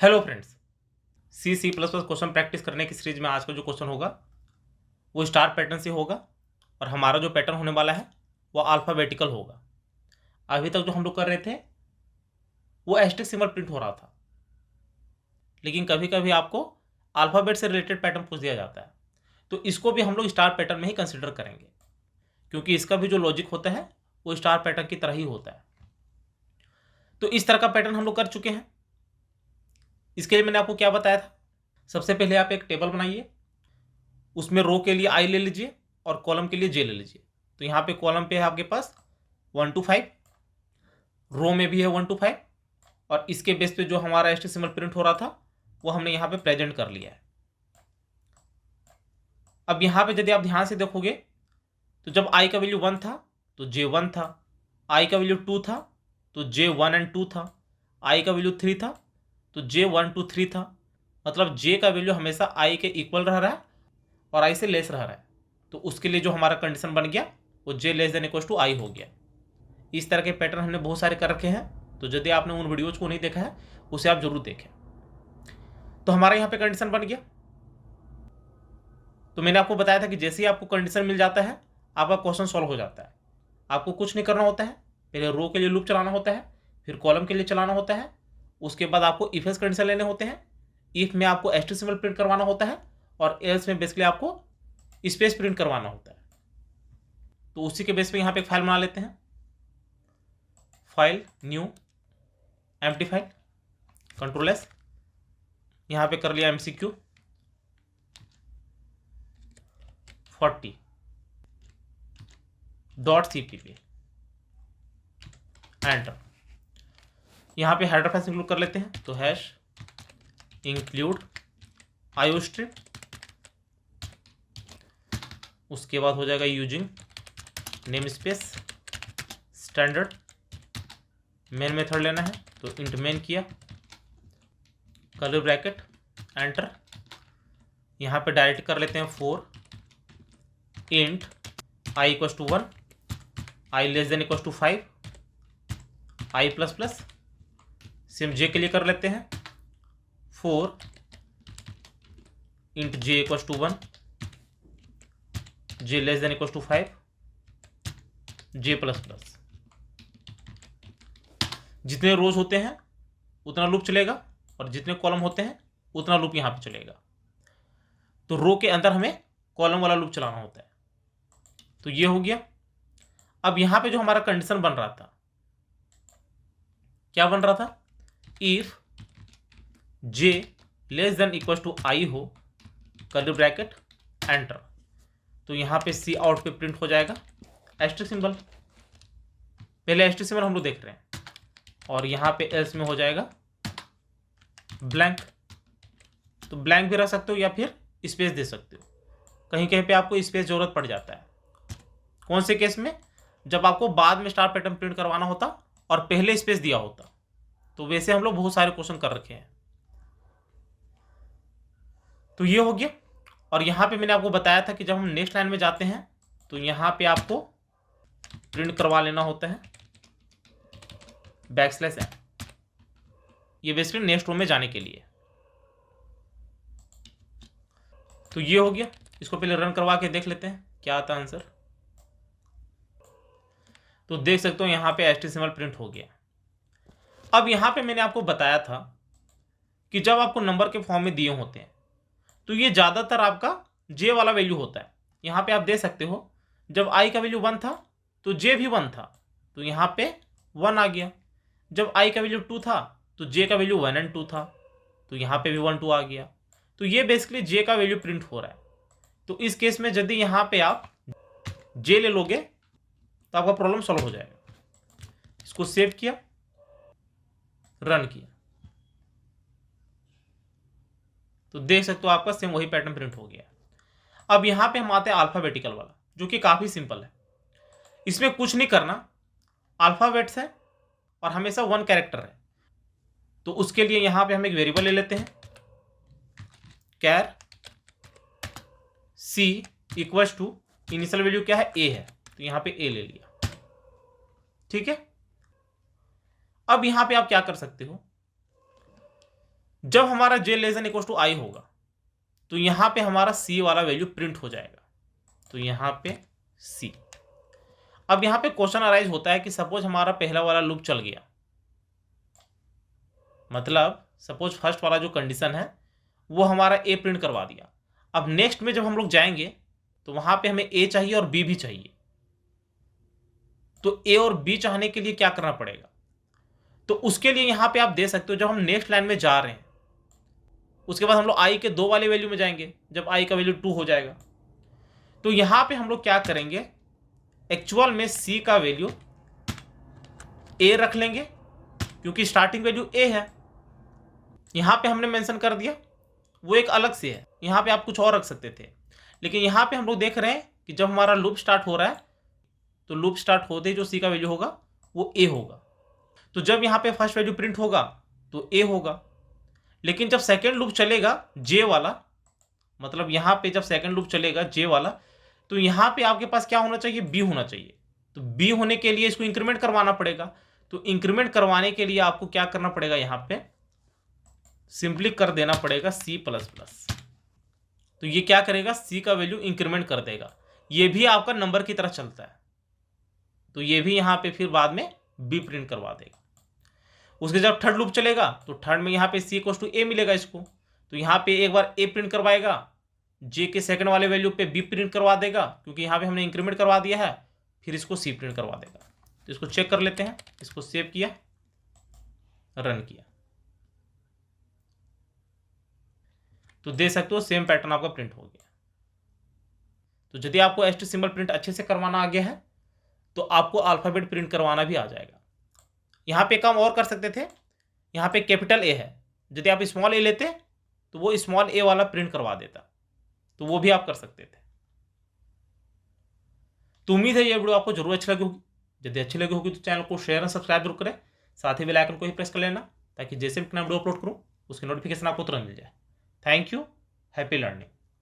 Hello friends, C plus plus question practice करने की series में आज का जो क्वेश्चन होगा वो स्टार पैटर्न से होगा और हमारा जो पैटर्न होने वाला है वो अल्फ़ाबेटिकल होगा। अभी तक जो हम लोग कर रहे थे वो एस्टेरिस्क सिंबल प्रिंट हो रहा था, लेकिन कभी कभी आपको अल्फ़ाबेट से रिलेटेड पैटर्न पूछ दिया जाता है, तो इसको भी हम लोग स्टार पैटर्न में ही कंसिडर करेंगे, क्योंकि इसका भी जो लॉजिक होता है वो स्टार पैटर्न की तरह ही होता है। तो इस तरह का पैटर्न हम लोग कर चुके हैं। इसके लिए मैंने आपको क्या बताया था, सबसे पहले आप एक टेबल बनाइए, उसमें रो के लिए आई ले लीजिए और कॉलम के लिए जे ले लीजिए। तो यहाँ पे कॉलम पे है आपके पास 1 to 5, रो में भी है 1 to 5, और इसके बेस पे जो हमारा एस्टेरिस्क सिंबल प्रिंट हो रहा था वो हमने यहाँ पे प्रेजेंट कर लिया है। अब यहाँ पे यदि आप ध्यान से देखोगे तो जब आई का वैल्यू 1 था तो जे 1 था, आई का वैल्यू 2 था तो जे 1 and 2 था, आई का वैल्यू 3 था तो जे 1 to 3 था। मतलब जे का वैल्यू हमेशा आई के इक्वल रह रहा है और आई से लेस रह रहा है, तो उसके लिए जो हमारा कंडीशन बन गया वो जे less than equal to I हो गया। इस तरह के पैटर्न हमने बहुत सारे कर रखे हैं, तो यदि आपने उन वीडियोज को नहीं देखा है उसे आप जरूर देखें। तो हमारा यहाँ पे कंडीशन बन गया। तो मैंने आपको बताया था कि जैसे ही आपको कंडीशन मिल जाता है आपका क्वेश्चन सॉल्व हो जाता है। आपको कुछ नहीं करना होता है, पहले रो के लिए लूप चलाना होता है, फिर कॉलम के लिए चलाना होता है, उसके बाद आपको इफ एल्स कंडीशन लेने होते हैं। इफ में आपको एस्टेरिस्क सिंबल प्रिंट करवाना होता है और एल्स में बेसिकली आपको स्पेस प्रिंट करवाना होता है। तो उसी के बेस पे यहाँ पे एक फाइल बना लेते हैं, file new empty file, control S, यहाँ पे कर लिया MCQ 40.cpp, एंटर। यहाँ पे हेडर फाइल्स इंक्लूड कर लेते हैं, तो हैश इंक्लूड आईओस्ट्रीम, उसके बाद हो जाएगा using namespace standard, main method लेना है तो इंट मेन किया, कर्ली ब्रैकेट, एंटर। यहाँ पे डायरेक्ट कर लेते हैं 4 int I equals to 1, I less than equals to 5, I plus plus, same J के लिए कर लेते हैं 4 int J equals to 1, J less than equals to 5, J plus plus. जितने रोज होते हैं उतना लूप चलेगा और जितने कॉलम होते हैं उतना लूप यहाँ पे चलेगा। तो रो के अंदर हमें कॉलम वाला लूप चलाना होता है। तो ये हो गया। अब यहाँ पे जो हमारा कंडीशन बन रहा था, क्या बन रहा था, if J less than equal to I हो, कर्ली ब्रैकेट, एंटर। तो यहाँ पे सी आउट पे प्रिंट हो जाएगा एस्टेरिस्क सिंबल। पहले एस्टेरिस्क सिंबल हम लोग देख रहे हैं, और यहाँ पे एल्स में हो जाएगा ब्लैंक। तो ब्लैंक भी रख सकते हो या फिर स्पेस दे सकते हो, कहीं कहीं पे आपको स्पेस जरूरत पड़ जाता है। कौन से केस में, जब आपको बाद में स्टार पैटर्न प्रिंट करवाना होता और पहले स्पेस दिया होता। तो वैसे हम लोग बहुत सारे क्वेश्चन कर रखे हैं। तो ये हो गया। और यहाँ पे मैंने आपको बताया था कि जब हम नेक्स्ट लाइन में जाते हैं तो यहाँ पे आपको प्रिंट करवा लेना होता है \n, ये बेसिकली नेक्स्ट रो में जाने के लिए। तो ये हो गया। इसको पहले रन करवा के देख लेते हैं क्या आता है आंसर। तो देख सकते हो यहाँ पे एस्टेरिस्क सिंबल प्रिंट हो गया। अब यहाँ पे मैंने आपको बताया था कि जब आपको नंबर के फॉर्म में दिए होते हैं तो ये ज़्यादातर आपका जे वाला वैल्यू होता है। यहाँ पे आप दे सकते हो, जब आई का वैल्यू 1 था तो जे भी 1 था, तो यहाँ पे 1 आ गया। जब आई का वैल्यू 2 था तो जे का वैल्यू 1 and 2 था, तो यहाँ पे भी 1 2 आ गया। तो ये बेसिकली जे का वैल्यू प्रिंट हो रहा है। तो इस केस में यदि यहाँ पे आप जे ले लोगे तो आपका प्रॉब्लम सॉल्व हो जाएगा। इसको सेव किया, रन किया, तो देख सकते हो आपका सेम वही पैटर्न प्रिंट हो गया। अब यहाँ पे हम आते हैं अल्फाबेटिकल वाला, जो कि काफ़ी सिंपल है। इसमें कुछ नहीं करना, अल्फाबेट्स है और हमेशा 1 कैरेक्टर है। तो उसके लिए यहाँ पे हम एक वेरिएबल ले लेते हैं, कैर सी इक्वल्स टू, इनिशियल वैल्यू क्या है, ए है, तो यहाँ पे ए ले लिया। ठीक है। अब यहाँ पे आप क्या कर सकते हो, जब हमारा j less than equal to i होगा तो यहां पे हमारा c वाला वैल्यू प्रिंट हो जाएगा। तो यहां पे c। अब यहां पे क्वेश्चन अराइज होता है कि सपोज हमारा पहला वाला लूप चल गया, मतलब सपोज फर्स्ट वाला जो कंडीशन है वो हमारा a प्रिंट करवा दिया। अब नेक्स्ट में जब हम लोग जाएंगे तो वहां पे हमें a चाहिए और b भी चाहिए। तो a और b चाहने के लिए क्या करना पड़ेगा? तो उसके लिए यहां पे आप दे सकते हो, जब हम नेक्स्ट लाइन में जा रहे हैं उसके बाद हम लोग i के 2 वाले वैल्यू में जाएंगे जब i का वैल्यू 2 हो जाएगा। तो यहां पे हम लोग क्या करेंगे, एक्चुअल में c का वैल्यू a रख लेंगे क्योंकि स्टार्टिंग वैल्यू a है। यहां पे हमने मेंशन कर दिया, वो एक अलग से है, यहां पे आप कुछ और रख सकते थे। लेकिन यहां पे हम लोग देख रहे हैं कि जब हमारा लूप स्टार्ट हो रहा है तो लूप स्टार्ट होते ही जो c का वैल्यू होगा वो a होगा। तो जब यहां पे फर्स्ट वैल्यू प्रिंट होगा तो a होगा। लेकिन जब सेकेंड लूप चलेगा j वाला, मतलब यहां पे जब सेकेंड लूप चलेगा j वाला, तो यहां पे आपके पास क्या होना चाहिए, b होना चाहिए। तो b होने के लिए इसको इंक्रीमेंट करवाना पड़ेगा। तो इंक्रीमेंट करवाने के लिए आपको क्या करना पड़ेगा, यहां पे सिंपली कर देना पड़ेगा c प्लस प्लस। तो ये क्या करेगा, c का वैल्यू इंक्रीमेंट कर देगा। ये भी आपका नंबर की तरह चलता है, तो ये भी यहां पे फिर बाद में b प्रिंट करवा देगा। उसके जब थर्ड लूप चलेगा तो थर्ड में यहाँ पे c इक्वल टू a मिलेगा इसको। तो यहाँ पे एक बार a प्रिंट करवाएगा, j के सेकंड वाले वैल्यू पे b प्रिंट करवा देगा क्योंकि यहाँ पे हमने इंक्रीमेंट करवा दिया है, फिर इसको c प्रिंट करवा देगा। तो इसको चेक कर लेते हैं, इसको सेव किया, रन किया, तो देख सकते हो सेम पैटर्न आपका प्रिंट हो गया। तो यदि आपको एसटी सिंबल प्रिंट अच्छे से करवाना आ गया है तो आपको अल्फाबेट प्रिंट करवाना भी आ जाएगा। यहाँ पे काम और कर सकते थे, यहाँ पे कैपिटल ए है, यदि आप स्मॉल ए लेते तो वो स्मॉल ए वाला प्रिंट करवा देता, तो वो भी आप कर सकते थे। तो उम्मीद है ये वीडियो आपको जरूर अच्छी लगी होगी। यदि अच्छी लगी होगी तो चैनल को शेयर और सब्सक्राइब जरूर करें, साथ ही बेल आइकन को ही प्रेस कर लेना ताकि जैसे भी नया वीडियो अपलोड करूँ उसकी नोटिफिकेशन आपको तुरंत मिल जाए। Thank you, happy learning.